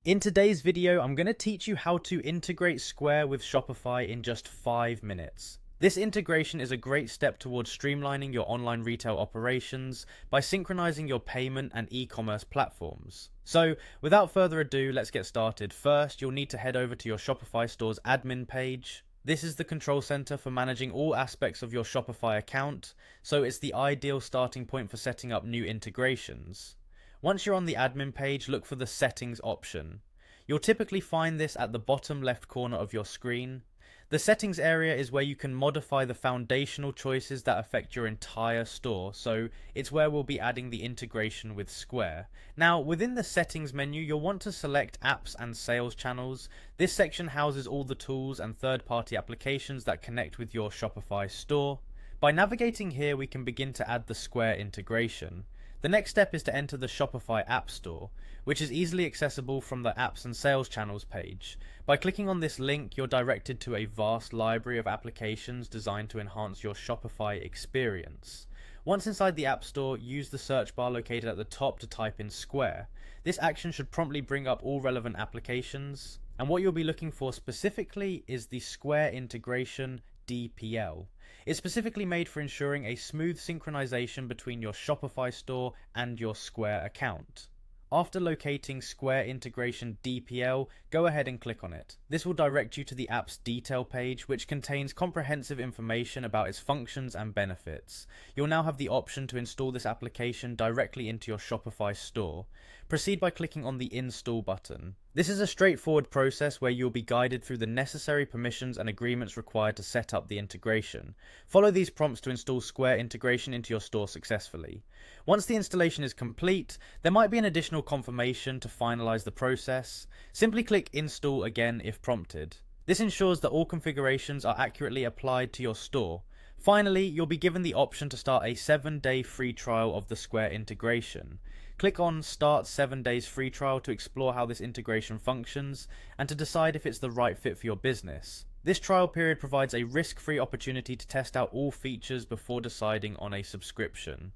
In today's video, I'm going to teach you how to integrate Square with Shopify in just 5 minutes. This integration is a great step towards streamlining your online retail operations by synchronizing your payment and e-commerce platforms. So, without further ado, let's get started. First, you'll need to head over to your Shopify store's admin page. This is the control center for managing all aspects of your Shopify account, so it's the ideal starting point for setting up new integrations. Once you're on the admin page, look for the settings option. You'll typically find this at the bottom left corner of your screen. The settings area is where you can modify the foundational choices that affect your entire store, so it's where we'll be adding the integration with Square. Now, within the settings menu, you'll want to select apps and sales channels. This section houses all the tools and third-party applications that connect with your Shopify store. By navigating here, we can begin to add the Square integration. The next step is to enter the Shopify App Store, which is easily accessible from the Apps and Sales Channels page. By clicking on this link, you're directed to a vast library of applications designed to enhance your Shopify experience. Once inside the App Store, use the search bar located at the top to type in Square. This action should promptly bring up all relevant applications, and what you'll be looking for specifically is the Square Integration DPL. It's specifically made for ensuring a smooth synchronization between your Shopify store and your Square account. After locating Square Integration DPL, go ahead and click on it. This will direct you to the app's detail page, which contains comprehensive information about its functions and benefits. You'll now have the option to install this application directly into your Shopify store. Proceed by clicking on the Install button. This is a straightforward process where you'll be guided through the necessary permissions and agreements required to set up the integration. Follow these prompts to install Square integration into your store successfully. Once the installation is complete, there might be an additional confirmation to finalize the process. Simply click Install again if prompted. This ensures that all configurations are accurately applied to your store. Finally, you'll be given the option to start a 7-day free trial of the Square integration. Click on Start 7 Days Free Trial to explore how this integration functions and to decide if it's the right fit for your business. This trial period provides a risk-free opportunity to test out all features before deciding on a subscription.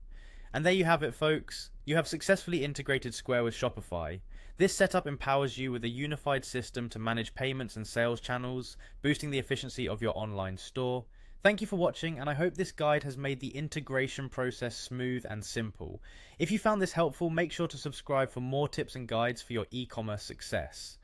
And there you have it, folks. You have successfully integrated Square with Shopify. This setup empowers you with a unified system to manage payments and sales channels, boosting the efficiency of your online store. Thank you for watching, and I hope this guide has made the integration process smooth and simple. If you found this helpful, make sure to subscribe for more tips and guides for your e-commerce success.